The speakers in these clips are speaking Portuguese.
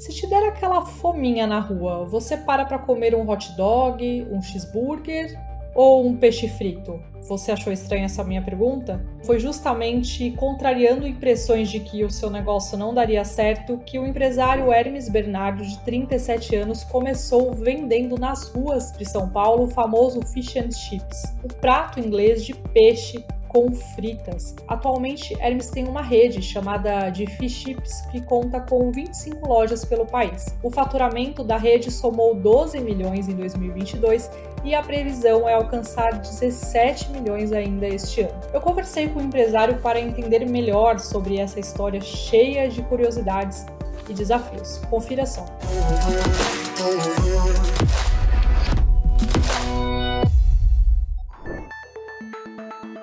Se te der aquela fominha na rua, você para comer um hot dog, um cheeseburger ou um peixe frito? Você achou estranha essa minha pergunta? Foi justamente contrariando impressões de que o seu negócio não daria certo que o empresário Hermes Bernardo, de 37 anos, começou vendendo nas ruas de São Paulo o famoso Fish and Chips, o prato inglês de peixe com fritas. Atualmente, Hermes tem uma rede chamada de Fish Chips que conta com 25 lojas pelo país. O faturamento da rede somou 12 milhões em 2022 e a previsão é alcançar 17 milhões ainda este ano. Eu conversei com o empresário para entender melhor sobre essa história cheia de curiosidades e desafios. Confira só.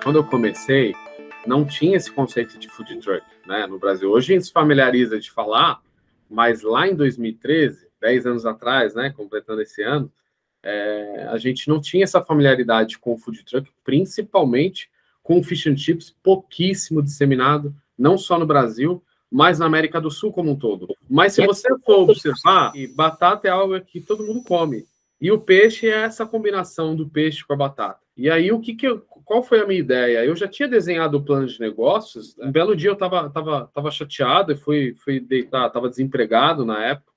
Quando eu comecei, não tinha esse conceito de food truck, né, no Brasil. Hoje a gente se familiariza de falar, mas lá em 2013, 10 anos atrás, né, completando esse ano, a gente não tinha essa familiaridade com o food truck, principalmente com o fish and chips, pouquíssimo disseminado, não só no Brasil, mas na América do Sul como um todo. Mas se você for observar, batata é algo que todo mundo come, e o peixe é essa combinação do peixe com a batata. E aí, qual foi a minha ideia? Eu já tinha desenhado o plano de negócios. Um belo dia eu estava chateado e fui deitar, estava desempregado na época.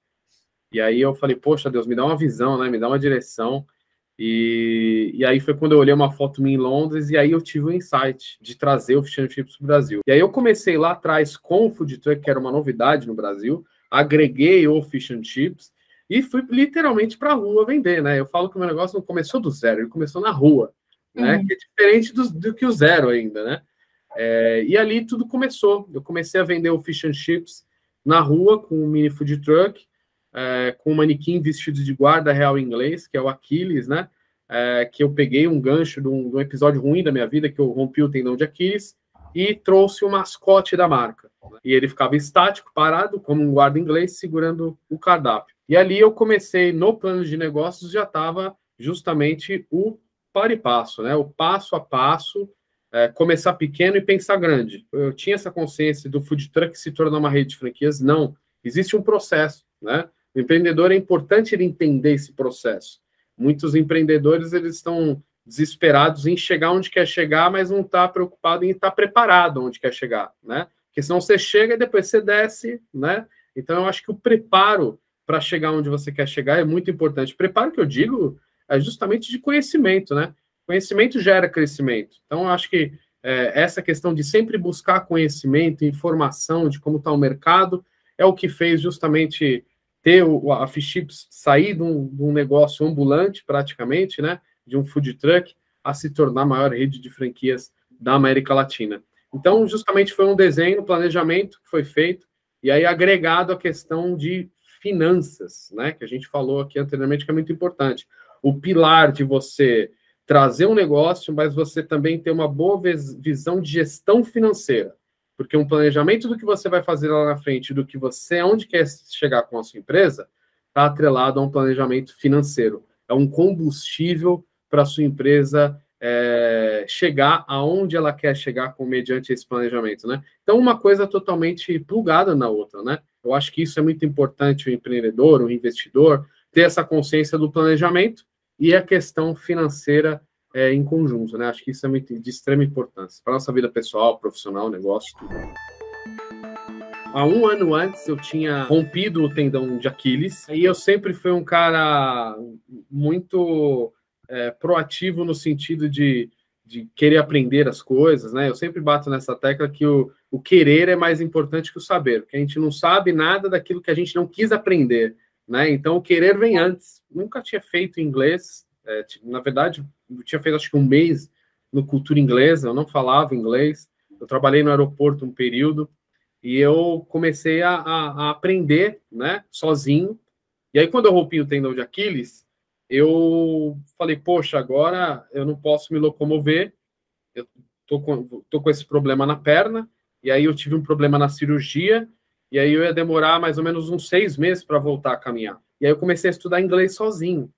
E aí eu falei, poxa, Deus, me dá uma visão, né? Me dá uma direção. E aí foi quando eu olhei uma foto minha em Londres e aí eu tive o insight de trazer o Fish and Chips para o Brasil. E aí eu comecei lá atrás com o food truck, que era uma novidade no Brasil, agreguei o Fish and Chips e fui literalmente para a rua vender, né? Eu falo que o meu negócio não começou do zero, ele começou na rua, né? Que é diferente do que o zero ainda, né? E ali tudo começou. Eu comecei a vender o Fish and Chips na rua com um mini food truck, com um manequim vestido de guarda real inglês, que é o Aquiles, né? Que eu peguei um gancho de um episódio ruim da minha vida, que eu rompi o tendão de Aquiles, e trouxe o mascote da marca. E ele ficava estático, parado, como um guarda inglês, segurando o cardápio. E ali eu comecei, no plano de negócios, já estava justamente o para e passo, né? O passo a passo, começar pequeno e pensar grande. Eu tinha essa consciência do food truck se tornar uma rede de franquias? Não. Existe um processo, né? O empreendedor, é importante ele entender esse processo. Muitos empreendedores, eles estão desesperados em chegar onde quer chegar, mas não está preocupado em estar preparado onde quer chegar, né? Porque senão você chega e depois você desce, né? Então, eu acho que o preparo para chegar onde você quer chegar é muito importante. Preparo que eu digo é justamente de conhecimento, né? Conhecimento gera crescimento. Então, eu acho que essa questão de sempre buscar conhecimento, informação de como está o mercado, é o que fez justamente ter a Fish Chips sair de um negócio ambulante, praticamente, né? De um food truck, a se tornar a maior rede de franquias da América Latina. Então, justamente foi um desenho, um planejamento que foi feito, e aí agregado a questão de finanças, né? Que a gente falou aqui anteriormente, que é muito importante. O pilar de você trazer um negócio, mas você também ter uma boa visão de gestão financeira. Porque um planejamento do que você vai fazer lá na frente, do que você, onde quer chegar com a sua empresa, está atrelado a um planejamento financeiro. É um combustível para a sua empresa chegar aonde ela quer chegar mediante esse planejamento, né? Então, uma coisa totalmente plugada na outra, né? Eu acho que isso é muito importante, o empreendedor, o investidor, ter essa consciência do planejamento e a questão financeira em conjunto, né? Acho que isso é muito de extrema importância para a nossa vida pessoal, profissional, negócio, tudo. Há um ano antes, eu tinha rompido o tendão de Aquiles, e eu sempre fui um cara muito proativo no sentido de querer aprender as coisas, né? Eu sempre bato nessa tecla que o querer é mais importante que o saber, porque a gente não sabe nada daquilo que a gente não quis aprender, né? Então, o querer vem antes. Nunca tinha feito inglês, na verdade, eu tinha feito acho que um mês no Cultura Inglesa, eu não falava inglês, eu trabalhei no aeroporto um período, e eu comecei a aprender, né, sozinho. E aí, quando eu rompi o tendão de Aquiles, eu falei, poxa, agora eu não posso me locomover, eu tô com esse problema na perna, e aí eu tive um problema na cirurgia, e aí eu ia demorar mais ou menos uns 6 meses para voltar a caminhar. E aí eu comecei a estudar inglês sozinho.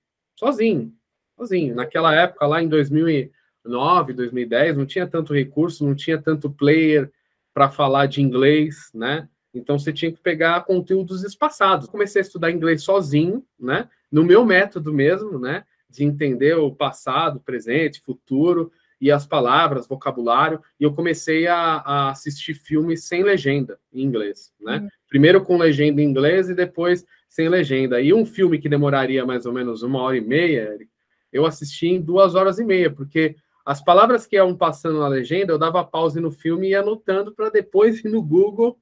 Naquela época, lá em 2009, 2010, não tinha tanto recurso, não tinha tanto player para falar de inglês, né? Então você tinha que pegar conteúdos espaçados. Comecei a estudar inglês sozinho, né? No meu método mesmo, né? De entender o passado, presente, futuro e as palavras, vocabulário. E eu comecei a assistir filmes sem legenda em inglês, né? Primeiro com legenda em inglês e depois sem legenda. E um filme que demoraria mais ou menos 1h30, eu assisti em 2h30, porque as palavras que iam passando na legenda, eu dava pause no filme e ia anotando para depois ir no Google.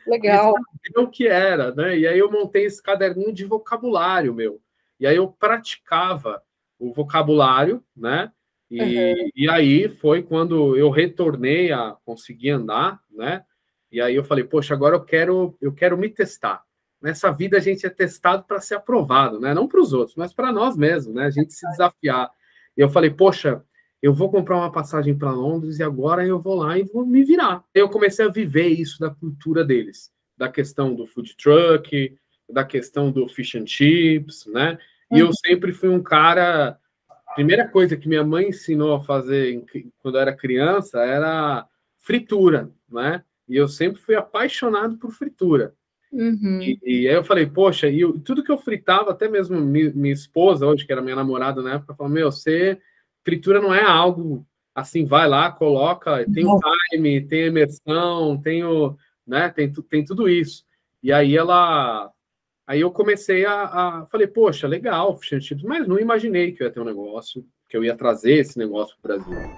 Legal. E saber o que era, né? E aí eu montei esse caderninho de vocabulário, meu. E aí eu praticava o vocabulário, né? E aí foi quando eu retornei a conseguir andar, né? E aí eu falei, poxa, agora eu quero me testar. Nessa vida a gente é testado para ser aprovado, né? Não para os outros, mas para nós mesmos, né? A gente se desafiar. E eu falei, poxa, eu vou comprar uma passagem para Londres e agora eu vou lá e vou me virar. Eu comecei a viver isso da cultura deles, da questão do food truck, da questão do fish and chips, né? E eu sempre fui um cara... A primeira coisa que minha mãe ensinou a fazer quando eu era criança era fritura, né? E eu sempre fui apaixonado por fritura. E aí eu falei, poxa, tudo que eu fritava, até mesmo minha esposa hoje, que era minha namorada na época, falou, meu, fritura não é algo assim, vai lá, coloca, tem o time, tem a imersão, né, tem tudo isso. E aí eu comecei falei, poxa, legal, fish and chips, mas não imaginei que eu ia ter um negócio, que eu ia trazer esse negócio para o Brasil.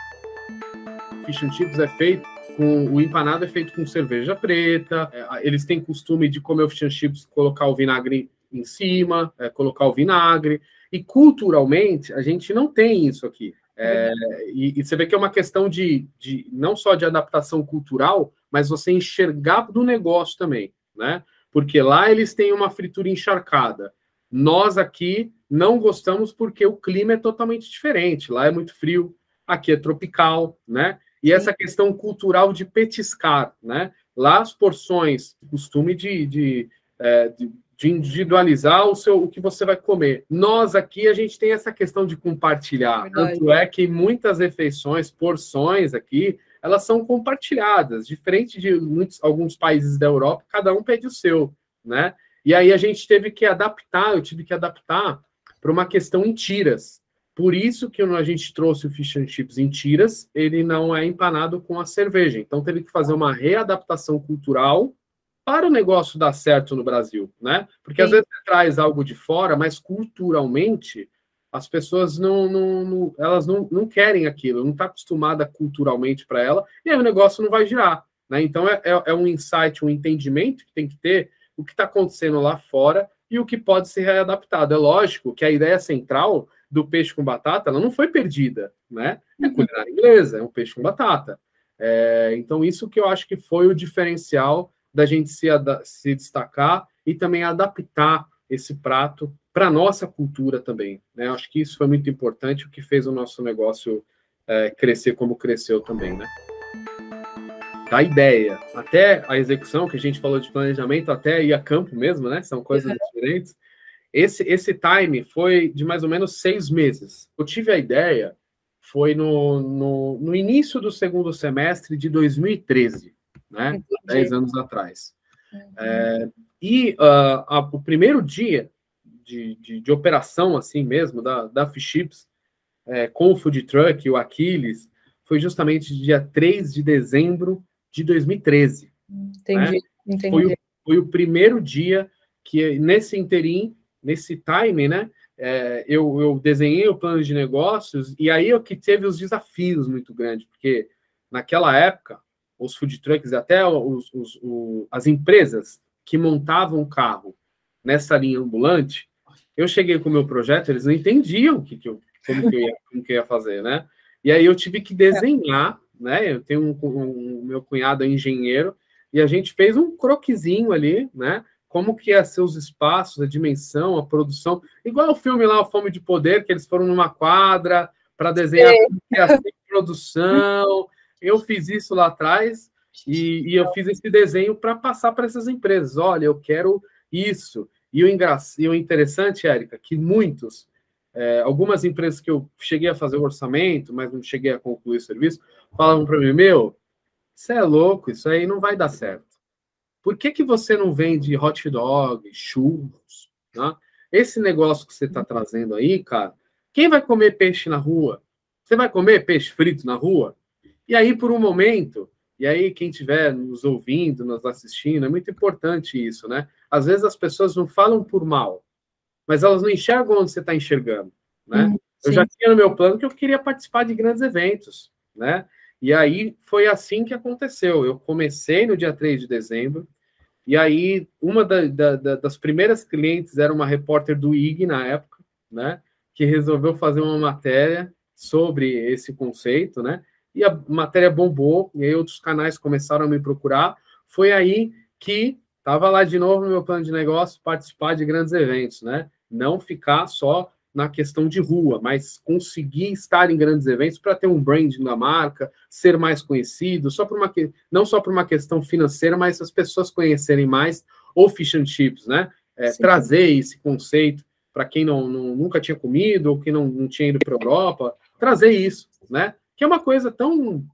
Fish and chips o empanado é feito com cerveja preta, eles têm costume de comer o fish and chips, colocar o vinagre em cima, colocar o vinagre, e culturalmente a gente não tem isso aqui. E você vê que é uma questão não só de adaptação cultural, mas você enxergar do negócio também, né? Porque lá eles têm uma fritura encharcada. Nós aqui não gostamos porque o clima é totalmente diferente. Lá é muito frio, aqui é tropical, né? E essa questão cultural de petiscar, né? Lá as porções, costume de individualizar o que você vai comer. Nós aqui, a gente tem essa questão de compartilhar. Verdade. Tanto é que muitas refeições, porções aqui, elas são compartilhadas, diferente de alguns países da Europa, cada um pede o seu, né? E aí eu tive que adaptar para uma questão em tiras. Por isso que a gente trouxe o fish and chips em tiras, ele não é empanado com a cerveja. Então teve que fazer uma readaptação cultural para o negócio dar certo no Brasil, né? Porque às vezes você traz algo de fora, mas culturalmente as pessoas elas não querem aquilo, não está acostumada culturalmente para ela, e aí o negócio não vai girar, né? Então é um insight, um entendimento que tem que ter o que está acontecendo lá fora e o que pode ser readaptado. É lógico que a ideia central do peixe com batata, ela não foi perdida, né? É culinária inglesa, é um peixe com batata. Então isso que eu acho que foi o diferencial da gente se destacar e também adaptar esse prato para a nossa cultura também, né? Acho que isso foi muito importante, o que fez o nosso negócio crescer como cresceu também, né? Da ideia até a execução, que a gente falou de planejamento, até ir a campo mesmo, né? São coisas diferentes. Esse time foi de mais ou menos 6 meses. Eu tive a ideia, foi no início do segundo semestre de 2013, né? Entendi. 10 anos atrás. O primeiro dia de operação, assim mesmo, da Fish Chips, com o Food Truck, o Aquiles, foi justamente dia 3 de dezembro de 2013. Entendi, né? entendi. Foi o primeiro dia que, nesse interim, nesse time, né, eu desenhei o plano de negócios, e aí que teve os desafios muito grandes, porque naquela época, os food trucks, até as empresas que montavam o carro nessa linha ambulante, eu cheguei com o meu projeto, eles não entendiam como que eu ia fazer, né? E aí eu tive que desenhar, né? Eu tenho meu cunhado é engenheiro, e a gente fez um croquisinho ali, né? Como que ia ser os espaços, a dimensão, a produção, igual o filme lá, O Fome de Poder, que eles foram numa quadra para desenhar a produção. Eu fiz isso lá atrás e eu fiz esse desenho para passar para essas empresas. Olha, eu quero isso. E o interessante, Érica, que algumas empresas que eu cheguei a fazer o orçamento, mas não cheguei a concluir o serviço, falavam para mim, meu, você é louco, isso aí não vai dar certo. por que você não vende hot dog, churros, tá? Esse negócio que você está trazendo aí, cara, quem vai comer peixe na rua? Você vai comer peixe frito na rua? E aí, por um momento, e aí quem estiver nos ouvindo, nos assistindo, é muito importante isso, né? Às vezes as pessoas não falam por mal, mas elas não enxergam onde você está enxergando, né? Eu já tinha no meu plano que eu queria participar de grandes eventos, né? E aí foi assim que aconteceu. Eu comecei no dia 3 de dezembro, e aí uma das primeiras clientes era uma repórter do IG na época, né? Que resolveu fazer uma matéria sobre esse conceito, né? E a matéria bombou, e aí outros canais começaram a me procurar. Foi aí que estava lá de novo no meu plano de negócio, participar de grandes eventos, né? Não ficar só na questão de rua, mas conseguir estar em grandes eventos para ter um branding da marca, ser mais conhecido, não só por uma questão financeira, mas as pessoas conhecerem mais o Fish and Chips, né? Trazer esse conceito para quem nunca tinha comido ou que não tinha ido para a Europa, trazer isso, né? Que é uma coisa tão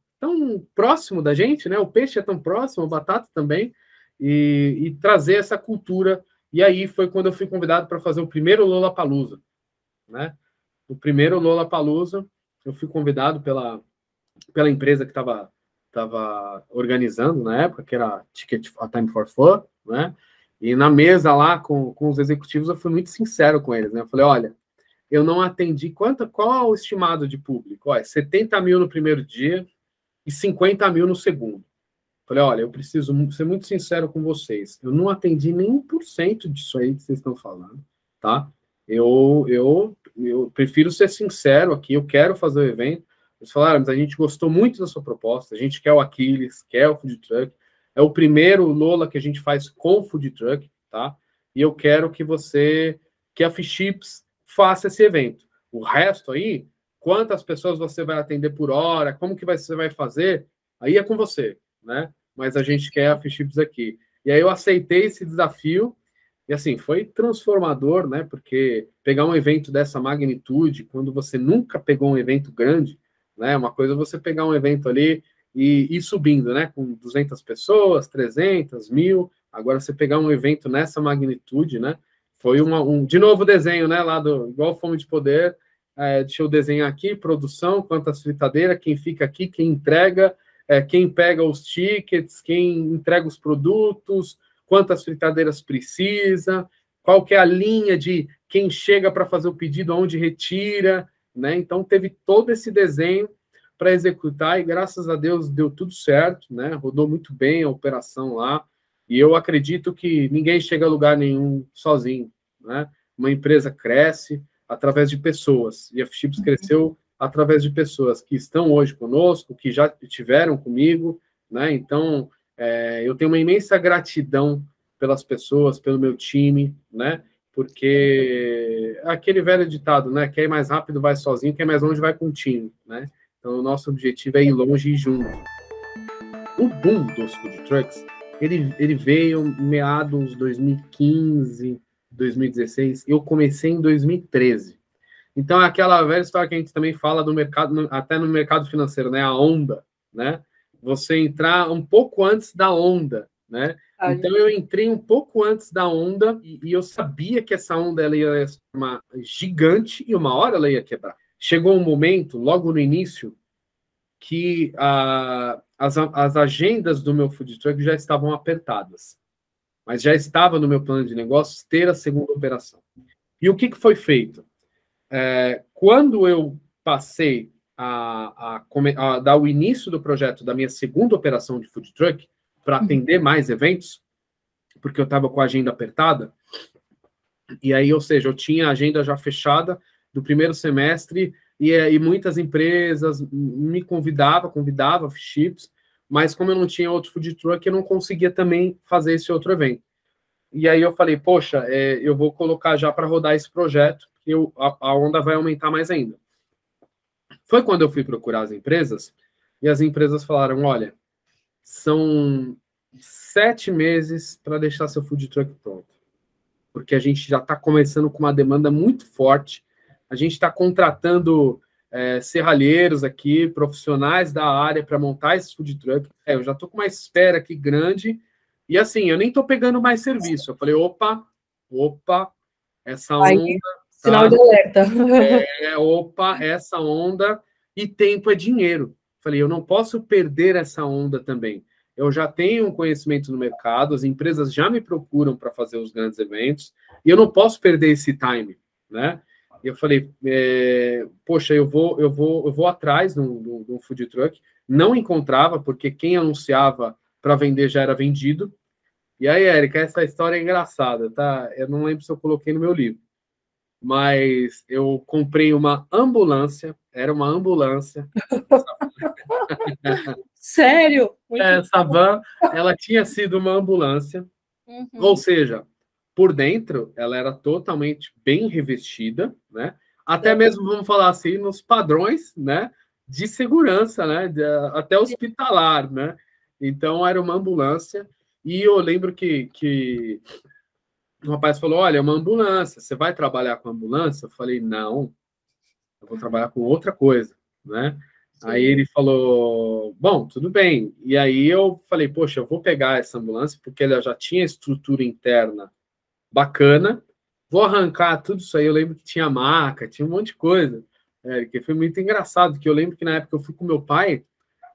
próximo da gente, né? O peixe é tão próximo, a batata também, e trazer essa cultura. E aí foi quando eu fui convidado para fazer o primeiro Lollapalooza, né? O primeiro Lollapalooza, eu fui convidado pela empresa que estava organizando na época, que era Ticket A Time for Fun, né? E na mesa lá com os executivos eu fui muito sincero com eles, né? Eu falei, olha, eu não atendi, qual é o estimado de público? Olha, 70 mil no primeiro dia e 50 mil no segundo. Falei, olha, eu preciso ser muito sincero com vocês. Eu não atendi nem 1% disso aí que vocês estão falando, tá? Eu prefiro ser sincero aqui, eu quero fazer o evento. Eles falaram, mas a gente gostou muito da sua proposta, a gente quer o Aquiles, quer o Food Truck, é o primeiro Lola que a gente faz com Food Truck, tá? E eu quero que a Fish Chips faça esse evento. O resto aí, quantas pessoas você vai atender por hora, como que você vai fazer, aí é com você, né? Mas a gente quer a Fish Chips aqui. E aí eu aceitei esse desafio, e assim, foi transformador, né? Porque pegar um evento dessa magnitude, quando você nunca pegou um evento grande, né? Uma coisa é você pegar um evento ali e ir subindo, né? Com 200 pessoas, 300, 1.000. Agora, você pegar um evento nessa magnitude, né? Foi de novo desenho, né? Lá igual Fome de Poder. Deixa eu desenhar aqui, produção, quantas fritadeiras, quem fica aqui, quem entrega, quem pega os tickets, quem entrega os produtos, quantas fritadeiras precisa, qual que é a linha de quem chega para fazer o pedido, aonde retira, né? Então, teve todo esse desenho para executar e, graças a Deus, deu tudo certo, né? Rodou muito bem a operação lá, e eu acredito que ninguém chega a lugar nenhum sozinho, né? Uma empresa cresce através de pessoas, e a Fish Chips cresceu através de pessoas que estão hoje conosco, que já estiveram comigo, né? Então, eu tenho uma imensa gratidão pelas pessoas, pelo meu time, né? Porque aquele velho ditado, né? Quem é mais rápido vai sozinho, quem é mais longe vai com o time, né? Então, o nosso objetivo é ir longe e junto. O boom dos food trucks, ele veio em meados 2015, 2016. Eu comecei em 2013. Então, é aquela velha história que a gente também fala do mercado, até no mercado financeiro, né? A onda, né? Você entrar um pouco antes da onda, né? Então, eu entrei um pouco antes da onda e eu sabia que essa onda ela ia se tornar gigante e uma hora ela ia quebrar. Chegou um momento, logo no início, que as agendas do meu food truck já estavam apertadas, mas já estava no meu plano de negócios ter a segunda operação. E o que foi feito? Quando eu passei a dar o início do projeto da minha segunda operação de food truck, para atender mais eventos, porque eu estava com a agenda apertada, e aí, ou seja, eu tinha a agenda já fechada do primeiro semestre, e muitas empresas me convidavam Fish Chips, mas como eu não tinha outro food truck, eu não conseguia também fazer esse outro evento. E aí eu falei, poxa, eu vou colocar já para rodar esse projeto, que a onda vai aumentar mais ainda. Foi quando eu fui procurar as empresas, e as empresas falaram, olha, são 7 meses para deixar seu food truck pronto. Porque a gente já está começando com uma demanda muito forte, a gente está contratando serralheiros aqui, profissionais da área para montar esse food truck. Eu já estou com uma espera aqui grande, E assim, eu nem tô pegando mais serviço. Eu falei, opa, essa Aí, onda, sinal tá? de alerta. Opa, essa onda, e tempo é dinheiro. Falei, eu não posso perder essa onda também. Eu já tenho um conhecimento no mercado, as empresas já me procuram para fazer os grandes eventos, e eu não posso perder esse time, né? E eu falei, poxa, eu vou atrás de um food truck. Não encontrava, porque quem anunciava para vender já era vendido. E aí, Érica, essa história é engraçada, tá? Eu não lembro se eu coloquei no meu livro, mas eu comprei uma ambulância, era uma ambulância. Sério? Muito Essa van, ela tinha sido uma ambulância, ou Uhum. seja, por dentro ela era totalmente bem revestida, né? Até Certo. mesmo, vamos falar assim, nos padrões, né, de segurança, né, até hospitalar, né? Então era uma ambulância, e eu lembro que o rapaz falou, olha, é uma ambulância, você vai trabalhar com ambulância? Eu falei, não, eu vou trabalhar com outra coisa, né? Aí Sim. ele falou, bom, tudo bem. E aí eu falei, poxa, eu vou pegar essa ambulância, porque ela já tinha estrutura interna bacana, vou arrancar tudo isso aí. Eu lembro que tinha maca, tinha um monte de coisa, que foi muito engraçado, que eu lembro que na época eu fui com meu pai,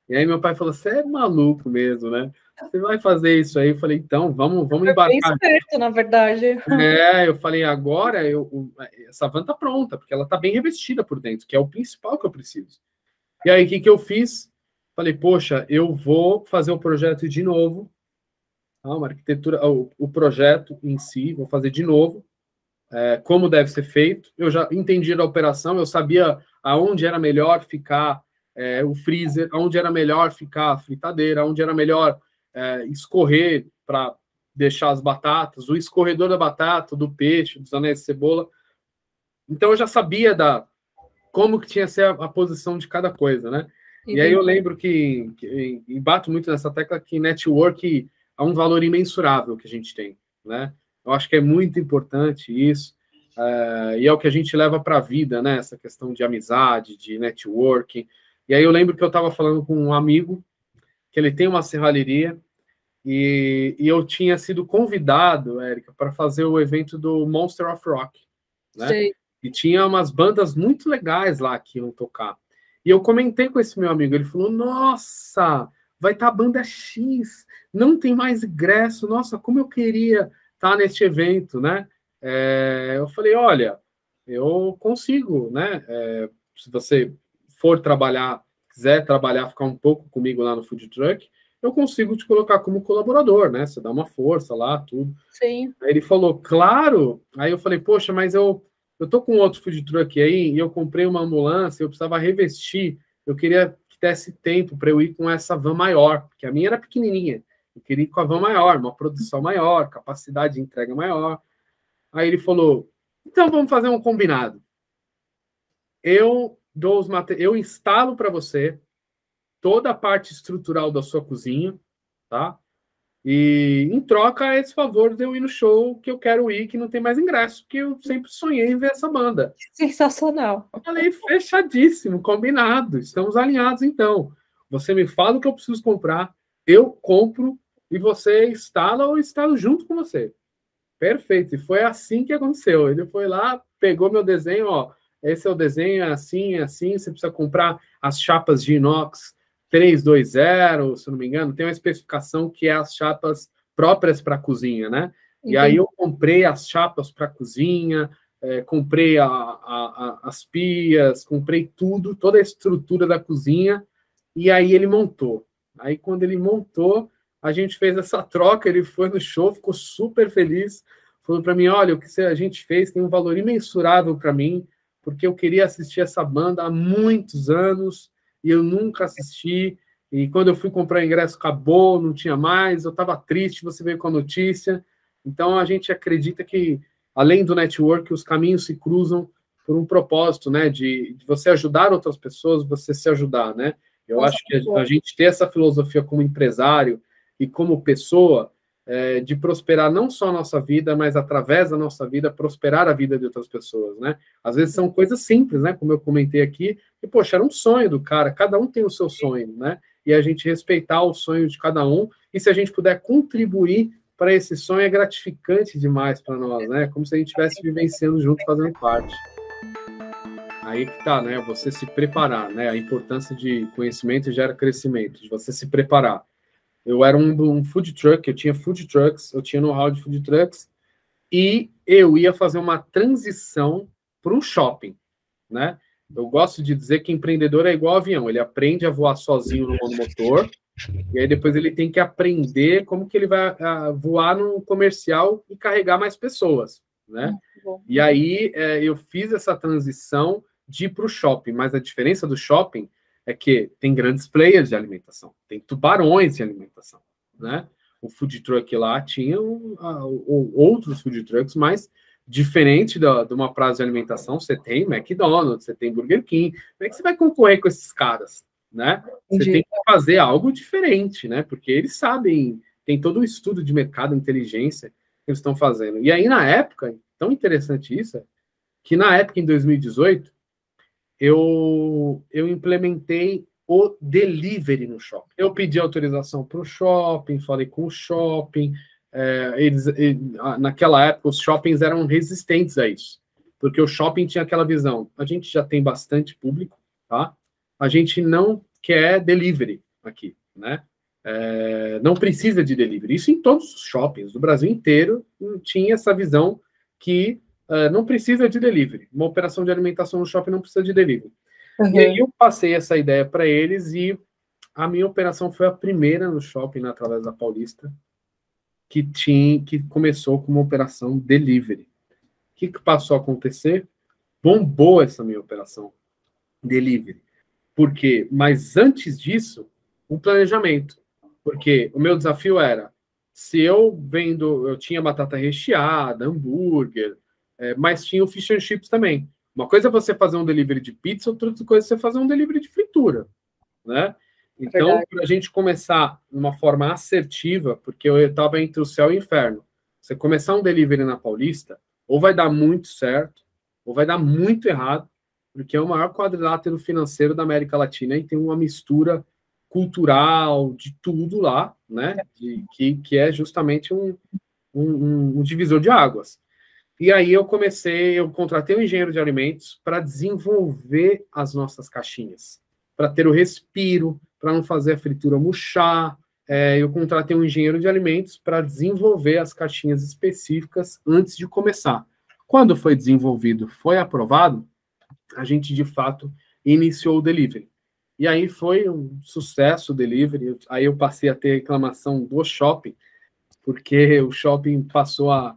e aí meu pai falou, você é maluco mesmo, né? Você vai fazer isso aí? Eu falei, então, vamos Foi bem embarcar. esperto, na verdade. Eu falei, agora essa van tá pronta, porque ela tá bem revestida por dentro, que é o principal que eu preciso. E aí, o que eu fiz? Falei, poxa, eu vou fazer o projeto de novo, tá? Uma arquitetura, o projeto em si, vou fazer de novo, como deve ser feito. Eu já entendi da operação, eu sabia aonde era melhor ficar o freezer, aonde era melhor ficar a fritadeira, aonde era melhor escorrer para deixar as batatas, o escorredor da batata, do peixe, dos anéis de cebola. Então eu já sabia como que tinha que ser a posição de cada coisa, né? E aí Entendi. eu lembro e bato muito nessa tecla, que network é um valor imensurável que a gente tem, né? Eu acho que é muito importante isso, e é o que a gente leva para a vida, né? Essa questão de amizade, de networking. E aí eu lembro que eu estava falando com um amigo, que ele tem uma serralheria, e eu tinha sido convidado, Érica, para fazer o evento do Monster of Rock, né? Sei. E tinha umas bandas muito legais lá que iam tocar. E eu comentei com esse meu amigo, ele falou, nossa, vai estar a banda X, não tem mais ingresso, nossa, como eu queria estar neste evento, né? Eu falei, olha, eu consigo, né? Se você for trabalhar, quiser trabalhar, ficar um pouco comigo lá no Food Truck, eu consigo te colocar como colaborador, né? Você dá uma força lá, tudo. Sim. Aí ele falou, claro. Aí eu falei, poxa, mas eu tô com outro food truck aí e eu comprei uma ambulância, eu precisava revestir. Eu queria que desse tempo para eu ir com essa van maior, porque a minha era pequenininha. Eu queria ir com a van maior, uma produção maior, capacidade de entrega maior. Aí ele falou, então vamos fazer um combinado. Eu instalo para você toda a parte estrutural da sua cozinha, tá? E em troca é esse favor de eu ir no show que eu quero ir, que não tem mais ingresso, porque eu sempre sonhei em ver essa banda. Sensacional. Falei, fechadíssimo, combinado, estamos alinhados então. Você me fala o que eu preciso comprar, eu compro e você instala ou instalo junto com você. Perfeito, e foi assim que aconteceu. Ele foi lá, pegou meu desenho, ó, esse é o desenho, é assim, você precisa comprar as chapas de inox 320, se não me engano, tem uma especificação que é as chapas próprias para a cozinha, né? E aí Entendi. eu comprei as chapas para a cozinha, comprei as pias, comprei tudo, toda a estrutura da cozinha, e aí ele montou. Aí quando ele montou, a gente fez essa troca, ele foi no show, ficou super feliz, falou para mim, olha, o que a gente fez tem um valor imensurável para mim, porque eu queria assistir essa banda há muitos anos, e eu nunca assisti, e quando eu fui comprar o ingresso, acabou, não tinha mais, eu estava triste, você veio com a notícia. Então, a gente acredita que, além do network, os caminhos se cruzam por um propósito, né, de você ajudar outras pessoas, você se ajudar, né? Eu Com acho que a certeza. gente ter essa filosofia como empresário e como pessoa, de prosperar não só a nossa vida, mas através da nossa vida, prosperar a vida de outras pessoas, né? Às vezes são coisas simples, né? Como eu comentei aqui, e, poxa, era um sonho do cara, cada um tem o seu sonho, né? E a gente respeitar o sonho de cada um e se a gente puder contribuir para esse sonho, é gratificante demais para nós, né? Como se a gente estivesse vivenciando junto, fazendo parte. Aí que tá, né? Você se preparar, né? A importância de conhecimento gera crescimento, de você se preparar. Eu era um food truck, eu tinha food trucks, eu tinha know-how de food trucks, e eu ia fazer uma transição para um shopping, né? Eu gosto de dizer que empreendedor é igual avião, ele aprende a voar sozinho no monomotor, e aí depois ele tem que aprender como que ele vai voar no comercial e carregar mais pessoas, né? E aí eu fiz essa transição de ir para o shopping, mas a diferença do shopping é que tem grandes players de alimentação, tem tubarões de alimentação, né? O food truck lá tinha outros food trucks, mas diferente de uma praça de alimentação, você tem McDonald's, você tem Burger King, como é que você vai concorrer com esses caras, né? Você tem que fazer algo diferente, né? Porque eles sabem, tem todo o estudo de mercado, inteligência que eles estão fazendo. E aí, na época, tão interessante isso, que na época, em 2018, eu implementei o delivery no shopping. Eu pedi autorização para o shopping, falei com o shopping. Naquela época, os shoppings eram resistentes a isso, porque o shopping tinha aquela visão: a gente já tem bastante público, tá? A gente não quer delivery aqui, né? Não precisa de delivery. Isso em todos os shoppings do Brasil inteiro tinha essa visão que não precisa de delivery. Uma operação de alimentação no shopping não precisa de delivery. Uhum. E aí eu passei essa ideia para eles e a minha operação foi a primeira no shopping, através da Paulista, que começou com uma operação delivery. O que passou a acontecer? Bombou essa minha operação delivery. Por quê? Mas antes disso, um planejamento. Porque o meu desafio era, se eu tinha batata recheada, hambúrguer, mas tinha o fish and chips também. Uma coisa é você fazer um delivery de pizza, outra coisa é você fazer um delivery de fritura, né? Então, para a gente começar de uma forma assertiva, porque eu estava entre o céu e o inferno, você começar um delivery na Paulista, ou vai dar muito certo, ou vai dar muito errado, porque é o maior quadrilátero financeiro da América Latina e tem uma mistura cultural de tudo lá, né? Que é justamente um divisor de águas. E aí eu contratei um engenheiro de alimentos para desenvolver as nossas caixinhas, para ter o respiro, para não fazer a fritura murchar. Eu contratei um engenheiro de alimentos para desenvolver as caixinhas específicas antes de começar. Quando foi desenvolvido, foi aprovado, a gente, de fato, iniciou o delivery. E aí foi um sucesso o delivery. Aí eu passei a ter reclamação do shopping, porque o shopping passou a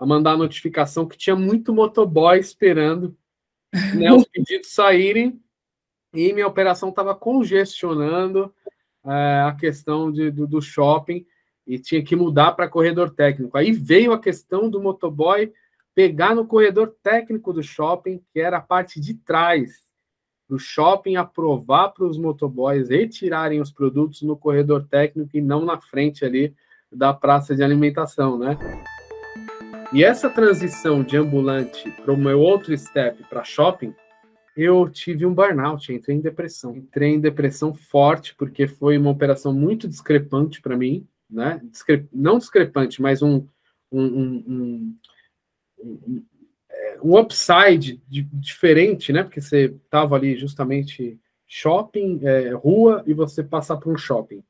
mandar a notificação que tinha muito motoboy esperando, né, os pedidos saírem, e minha operação estava congestionando a questão do shopping, e tinha que mudar para corredor técnico. Aí veio a questão do motoboy pegar no corredor técnico do shopping, que era a parte de trás do shopping, aprovar para os motoboys retirarem os produtos no corredor técnico e não na frente ali da praça de alimentação, né? E essa transição de ambulante para o meu outro step para shopping, eu tive um burnout, entrei em depressão. Entrei em depressão forte, porque foi uma operação muito discrepante para mim, né? Não discrepante, mas um upside diferente, né? Porque você estava ali justamente shopping, rua, e você passar para um shopping.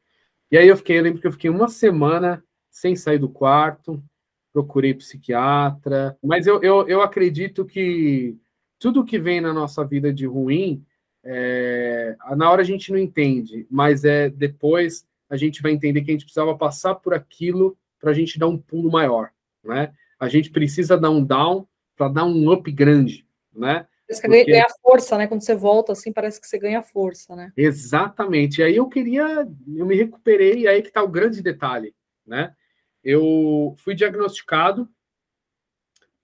E aí eu lembro que eu fiquei uma semana sem sair do quarto, procurei psiquiatra, mas eu acredito que tudo que vem na nossa vida de ruim, na hora a gente não entende, mas depois a gente vai entender que a gente precisava passar por aquilo para a gente dar um pulo maior, né? A gente precisa dar um down para dar um up grande, né? Você ganha força, né? Quando você volta, assim, parece que você ganha força, né? Exatamente. E aí eu me recuperei, e aí que está o grande detalhe, né? Eu fui diagnosticado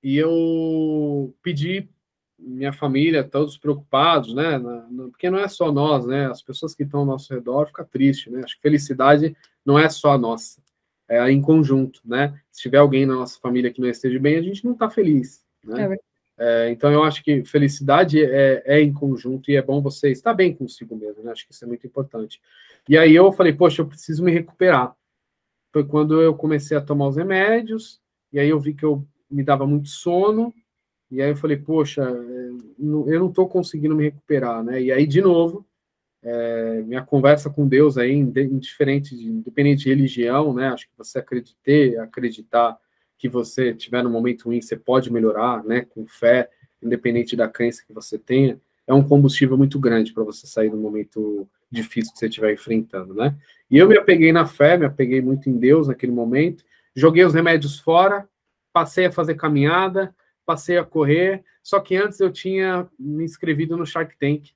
e eu pedi minha família, todos preocupados, né? Porque não é só nós, né? As pessoas que estão ao nosso redor ficam tristes, né? Acho que felicidade não é só a nossa, é em conjunto, né? Se tiver alguém na nossa família que não esteja bem, a gente não está feliz, né? Então eu acho que felicidade é em conjunto, e é bom você estar bem consigo mesmo, né? Acho que isso é muito importante. E aí eu falei, poxa, eu preciso me recuperar. foi quando eu comecei a tomar os remédios, e aí eu vi que eu me dava muito sono, e aí eu falei, poxa, eu não estou conseguindo me recuperar, né? E aí, de novo, minha conversa com Deus aí, independente de religião, né? Acho que você acreditar que você tiver num momento ruim, você pode melhorar, né? Com fé, independente da crença que você tenha, é um combustível muito grande para você sair do momento difícil que você estiver enfrentando, né? E eu me apeguei na fé, me apeguei muito em Deus naquele momento, joguei os remédios fora, passei a fazer caminhada, passei a correr, só que antes eu tinha me inscrevido no Shark Tank.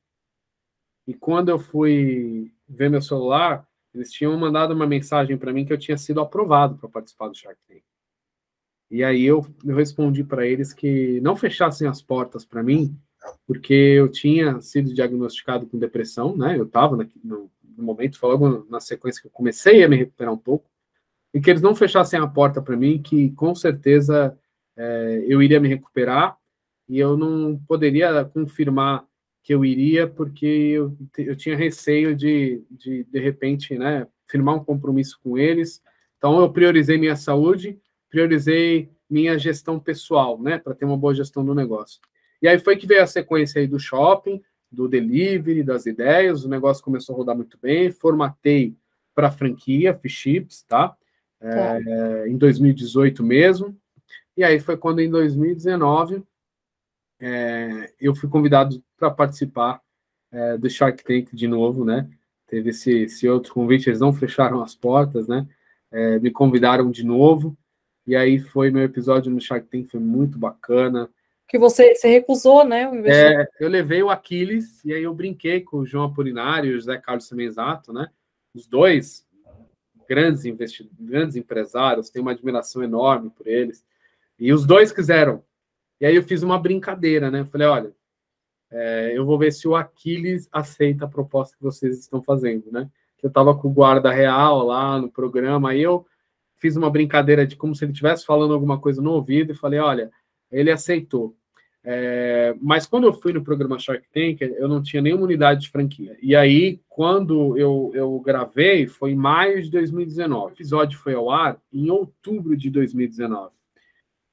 E quando eu fui ver meu celular, eles tinham mandado uma mensagem para mim que eu tinha sido aprovado para participar do Shark Tank. E aí eu respondi para eles que não fechassem as portas para mim, porque eu tinha sido diagnosticado com depressão, né? Eu estava no momento, foi logo na sequência que eu comecei a me recuperar um pouco, e que eles não fechassem a porta para mim, que com certeza eu iria me recuperar, e eu não poderia confirmar que eu iria, porque eu tinha receio de repente, né, firmar um compromisso com eles. Então, eu priorizei minha saúde, priorizei minha gestão pessoal, né, para ter uma boa gestão do negócio. E aí foi que veio a sequência aí do shopping, do delivery, das ideias, o negócio começou a rodar muito bem, formatei para a franquia, Fish Chips, tá? Em 2018 mesmo. E aí foi quando, em 2019, eu fui convidado para participar do Shark Tank de novo, né? Teve esse outro convite, eles não fecharam as portas, né? Me convidaram de novo, e aí foi meu episódio no Shark Tank, foi muito bacana. Que você recusou, né, o investimento. Eu levei o Aquiles, e aí eu brinquei com o João Apolinário e o José Carlos Semenzato, né? Os dois grandes empresários, tenho uma admiração enorme por eles, e os dois quiseram. E aí eu fiz uma brincadeira, né? Eu falei, olha, eu vou ver se o Aquiles aceita a proposta que vocês estão fazendo, né? Eu estava com o guarda real lá no programa, aí eu fiz uma brincadeira de como se ele estivesse falando alguma coisa no ouvido e falei, olha, ele aceitou. Mas quando eu fui no programa Shark Tank, eu não tinha nenhuma unidade de franquia. E aí, quando eu gravei, foi em maio de 2019. O episódio foi ao ar em outubro de 2019.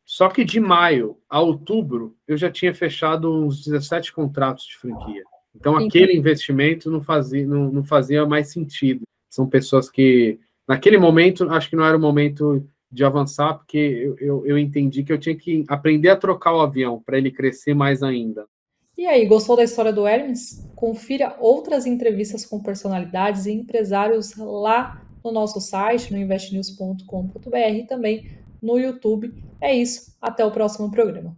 Só que de maio a outubro, eu já tinha fechado uns 17 contratos de franquia. Então, aquele investimento não fazia mais sentido. São pessoas que, naquele momento, acho que não era o momento de avançar, porque eu entendi que eu tinha que aprender a trocar o avião para ele crescer mais ainda. E aí, gostou da história do Hermes? Confira outras entrevistas com personalidades e empresários lá no nosso site, no investnews.com.br e também no YouTube. É isso, até o próximo programa.